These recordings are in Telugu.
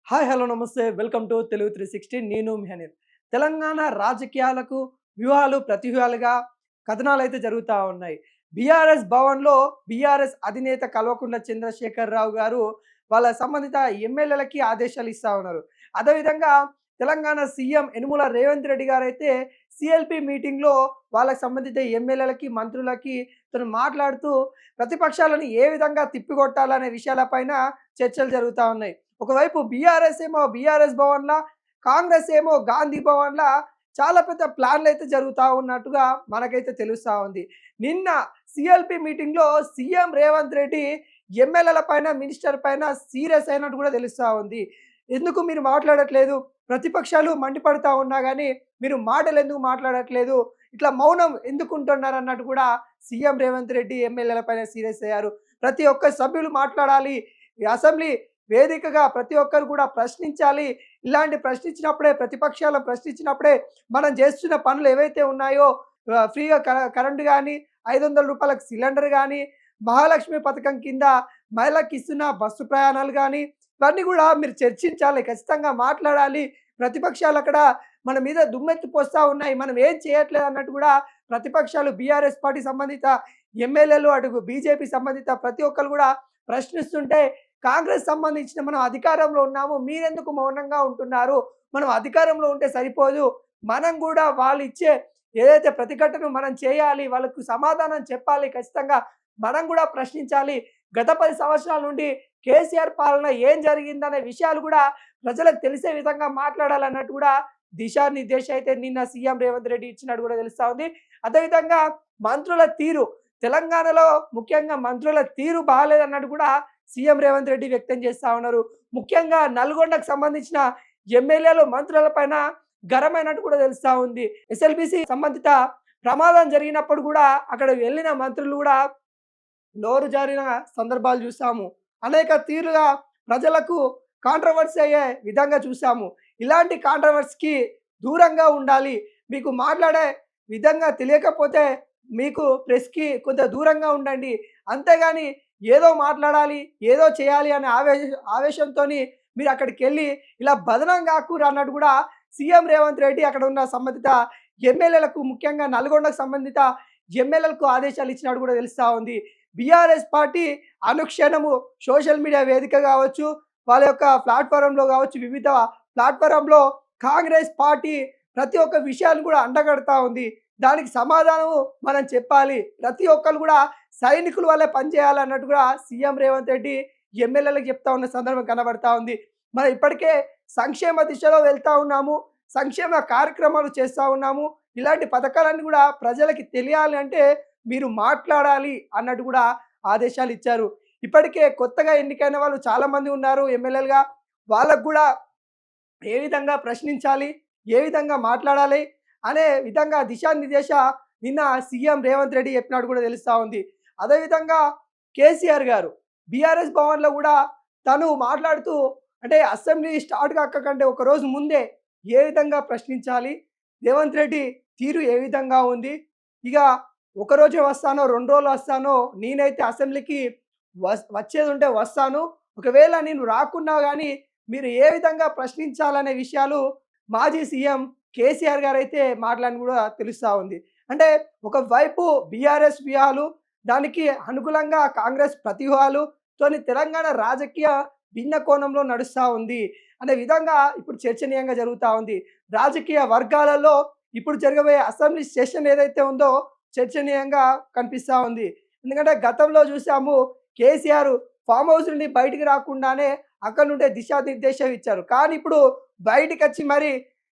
హాయ్ హలో నమస్తే వెల్కమ్ టు తెలుగు 360 నేను మిహనీర్. తెలంగాణ రాజకీయాలకు వ్యూహాలు ప్రతివ్యూహాలుగా కథనాలు అయితే జరుగుతూ ఉన్నాయి. బీఆర్ఎస్ భవన్లో బీఆర్ఎస్ అధినేత కల్వకుంట్ల చంద్రశేఖరరావు గారు వాళ్ళ సంబంధిత ఎమ్మెల్యేలకి ఆదేశాలు ఇస్తా ఉన్నారు. అదేవిధంగా తెలంగాణ సీఎం యనుమల రేవంత్ రెడ్డి గారైతే సిఎల్పి మీటింగ్లో వాళ్ళకి సంబంధిత ఎమ్మెల్యేలకి మంత్రులకి తను మాట్లాడుతూ ప్రతిపక్షాలను ఏ విధంగా తిప్పికొట్టాలనే విషయాలపైన చర్చలు జరుగుతూ ఉన్నాయి. ఒకవైపు బీఆర్ఎస్ ఏమో బీఆర్ఎస్ భవన్‌లా, కాంగ్రెస్ ఏమో గాంధీ భవన్‌లా చాలా పెద్ద ప్లాన్‌లు అయితే జరుగుతా ఉన్నట్టుగా మనకైతే తెలుస్తా ఉంది. నిన్న సీఎల్‌పీ మీటింగ్‌లో సీఎం రేవంత్ రెడ్డి ఎమ్మెల్యేల పైన, మినిస్టర్ పైన సీరియస్ అయినట్టు కూడా తెలుస్తా ఉంది. ఎందుకు మీరు మాట్లాడట్లేదు? ప్రతిపక్షాలు మండిపడతా ఉన్నా గానీ మీరు మాటలు ఎందుకు మాట్లాడట్లేదు? ఇట్లా మౌనం ఎందుకుంటున్నారు అన్నట్టు కూడా సీఎం రేవంత్ రెడ్డి ఎమ్మెల్యేల పైన సీరియస్ అయ్యారు. ప్రతి ఒక్క సభ్యులు మాట్లాడాలి. ఈ అసెంబ్లీ వేదికగా ప్రతి ఒక్కరు కూడా ప్రశ్నించాలి. ఇలాంటి ప్రశ్నించినప్పుడే ప్రతిపక్షాలను ప్రశ్నించినప్పుడే మనం చేస్తున్న పనులు ఏవైతే ఉన్నాయో ఫ్రీగా కరెంట్ గానీ, రూ. 500 సిలిండర్ గానీ, మహాలక్ష్మి పథకం కింద మహిళలకు ఇస్తున్న బస్సు ప్రయాణాలు గానీ, ఇవన్నీ కూడా మీరు చర్చించాలి. ఖచ్చితంగా మాట్లాడాలి. ప్రతిపక్షాలు అక్కడ మన మీద దుమ్మెత్తి పోస్తా ఉన్నాయి. మనం ఏం చేయట్లేదు అన్నట్టు కూడా ప్రతిపక్షాలు బీఆర్ఎస్ పార్టీ సంబంధిత ఎమ్మెల్యేలు, అటు బీజేపీ సంబంధిత ప్రతి ఒక్కరు కూడా ప్రశ్నిస్తుంటే కాంగ్రెస్ సంబంధించిన మనం అధికారంలో ఉన్నాము. మీరెందుకు మౌనంగా ఉంటున్నారు? మనం అధికారంలో ఉంటే సరిపోదు. మనం కూడా వాళ్ళు ఇచ్చే ఏదైతే ప్రతిఘటన మనం చేయాలి. వాళ్ళకు సమాధానం చెప్పాలి. ఖచ్చితంగా మనం కూడా ప్రశ్నించాలి. గత 10 సంవత్సరాల నుండి కేసీఆర్ పాలన ఏం జరిగిందనే విషయాలు కూడా ప్రజలకు తెలిసే విధంగా మాట్లాడాలన్నట్టు కూడా దిశానిర్దేశం అయితే నిన్న సీఎం రేవంత్ రెడ్డి ఇచ్చినట్టు కూడా తెలుస్తా ఉంది. అదేవిధంగా మంత్రుల తీరు తెలంగాణలో ముఖ్యంగా మంత్రుల తీరు బాలేదన్నట్టు కూడా సీఎం రేవంత్ రెడ్డి వ్యక్తం చేస్తా ఉన్నారు. ముఖ్యంగా నల్గొండకు సంబంధించిన ఎమ్మెల్యేలు, మంత్రుల పైన గరమైనట్టు కూడా తెలుస్తా ఉంది. ఎస్ఎల్బీసీ సంబంధిత ప్రమాదం జరిగినప్పుడు కూడా అక్కడ వెళ్ళిన మంత్రులు కూడా నోరు జారిన సందర్భాలు చూసాము. అనేక తీరుగా ప్రజలకు కాంట్రవర్సీ అయ్యే విధంగా చూసాము. ఇలాంటి కాంట్రవర్సీకి దూరంగా ఉండాలి. మీకు మాట్లాడే విధంగా తెలియకపోతే మీకు ప్రెస్‌కి కొంత దూరంగా ఉండండి. అంతేగాని ఏదో మాట్లాడాలి, ఏదో చేయాలి అనే ఆవేశంతోని మీరు అక్కడికెళ్ళి ఇలా బదనాం గాకూరు అన్నట్టు కూడా సీఎం రేవంత్ రెడ్డి అక్కడ ఉన్న సంబంధిత ఎమ్మెల్యేలకు, ముఖ్యంగా నల్గొండకు సంబంధిత ఎమ్మెల్యేలకు ఆదేశాలు ఇచ్చినట్టు కూడా తెలుస్తా ఉంది. బీఆర్ఎస్ పార్టీ అనుక్షణము సోషల్ మీడియా వేదిక కావచ్చు, వాళ్ళ యొక్క ప్లాట్‌ఫారమ్‌లో కావచ్చు, వివిధ ప్లాట్‌ఫారమ్‌లో కాంగ్రెస్ పార్టీ ప్రతి ఒక్క విషయాన్ని కూడా అండగడతా ఉంది. దానికి సమాధానము మనం చెప్పాలి. ప్రతి ఒక్కళ్ళు కూడా సైనికుల వల్లే పనిచేయాలన్నట్టు కూడా సీఎం రేవంత్ రెడ్డి ఎమ్మెల్యేలకు చెప్తా ఉన్న సందర్భం కనబడతా ఉంది. మనం ఇప్పటికే సంక్షేమ దిశలో వెళ్తా ఉన్నాము. సంక్షేమ కార్యక్రమాలు చేస్తా ఉన్నాము. ఇలాంటి పథకాలన్నీ కూడా ప్రజలకి తెలియాలి అంటే మీరు మాట్లాడాలి అన్నట్టు కూడా ఆదేశాలు ఇచ్చారు. ఇప్పటికే కొత్తగా ఎన్నికైన వాళ్ళు చాలామంది ఉన్నారు ఎమ్మెల్యేలుగా. వాళ్ళకు కూడా ఏ విధంగా ప్రశ్నించాలి, ఏ విధంగా మాట్లాడాలి అనే విధంగా దిశానిర్దేశ నిన్న సీఎం రేవంత్ రెడ్డి చెప్పినట్టు కూడా తెలుస్తా ఉంది. అదేవిధంగా కేసీఆర్ గారు బీఆర్ఎస్ భవన్‌లో కూడా తను మాట్లాడుతూ అంటే అసెంబ్లీ స్టార్ట్ కాకంటే ఒకరోజు ముందే ఏ విధంగా ప్రశ్నించాలి, రేవంత్ రెడ్డి తీరు ఏ విధంగా ఉంది, ఇక ఒకరోజే వస్తానో, 2 రోజులు వస్తానో, నేనైతే అసెంబ్లీకి వచ్చేది ఉంటే వస్తాను. ఒకవేళ నేను రాకున్నా గానీ మీరు ఏ విధంగా ప్రశ్నించాలనే విషయాలు మాజీ సీఎం కేసీఆర్ గారైతే మాటలని కూడా తెలుస్తా ఉంది. అంటే ఒకవైపు బీఆర్ఎస్ వ్యూహాలు, దానికి అనుకూలంగా కాంగ్రెస్ ప్రతివ్యూహాలుతోని తెలంగాణ రాజకీయ భిన్న కోణంలో నడుస్తా ఉంది అనే విధంగా ఇప్పుడు చర్చనీయంగా జరుగుతా ఉంది. రాజకీయ వర్గాలలో ఇప్పుడు జరగబోయే అసెంబ్లీ సెషన్ ఏదైతే ఉందో చర్చనీయంగా కనిపిస్తా ఉంది. ఎందుకంటే గతంలో చూసాము కేసీఆర్ ఫామ్ హౌస్ నుండి బయటికి రాకుండానే అక్కడ నుండే దిశానిర్దేశం ఇచ్చారు. కానీ ఇప్పుడు బయటికొచ్చి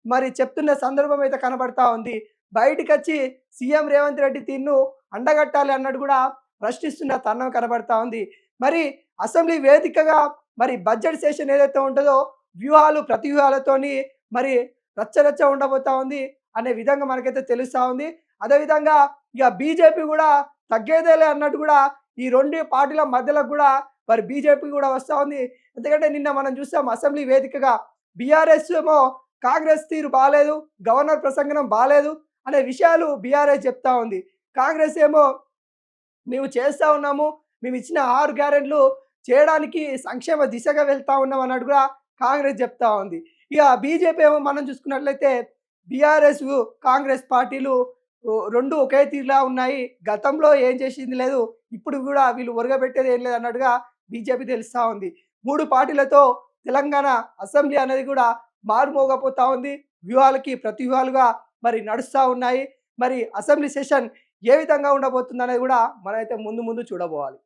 మరి చెప్తున్న సందర్భం అయితే కనబడతా ఉంది. బయటికొచ్చి సీఎం రేవంత్ రెడ్డి తీరును అండగట్టాలి అన్నట్టు కూడా ప్రశ్నిస్తున్న తరుణం కనబడతా ఉంది. మరి అసెంబ్లీ వేదికగా మరి బడ్జెట్ సెషన్ ఏదైతే ఉంటుందో వ్యూహాలు, ప్రతివ్యూహాలతోని మరి రచ్చరచ్చ ఉండబోతా ఉంది అనే విధంగా మనకైతే తెలుస్తా ఉంది. అదేవిధంగా ఇక బీజేపీ కూడా తగ్గేదేలే అన్నట్టు కూడా ఈ 2 పార్టీల మధ్యలో కూడా మరి బీజేపీ కూడా వస్తూ ఉంది. ఎందుకంటే నిన్న మనం చూసాం అసెంబ్లీ వేదికగా బీఆర్ఎస్ ఏమో కాంగ్రెస్ తీరు బాలేదు, గవర్నర్ ప్రసంగం బాలేదు అనే విషయాలు బీఆర్ఎస్ చెప్తా ఉంది. కాంగ్రెస్ ఏమో మేము చేస్తా ఉన్నాము, మేము ఇచ్చిన 6 గ్యారెంటీలు చేయడానికి సంక్షేమ దిశగా వెళ్తా ఉన్నాం అన్నట్టు కూడా కాంగ్రెస్ చెప్తా ఉంది. ఇక బీజేపీ ఏమో మనం చూసుకున్నట్లయితే బీఆర్ఎస్, కాంగ్రెస్ పార్టీలు 2 ఒకే తీరులా ఉన్నాయి. గతంలో ఏం చేసింది లేదు. ఇప్పుడు కూడా వీళ్ళు ఒరగబెట్టేది ఏం లేదు అన్నట్టుగా బీజేపీ తెలుస్తా ఉంది. 3 పార్టీలతో తెలంగాణ అసెంబ్లీ అనేది కూడా మారుమోగపోతా ఉంది. వ్యూహాలకి ప్రతివ్యూహాలుగా మరి నడుస్తా ఉన్నాయి. మరి అసెంబ్లీ సెషన్ ఏ విధంగా ఉండబోతుందనేది కూడా మనమైతే ముందు ముందు చూడబోవాలి.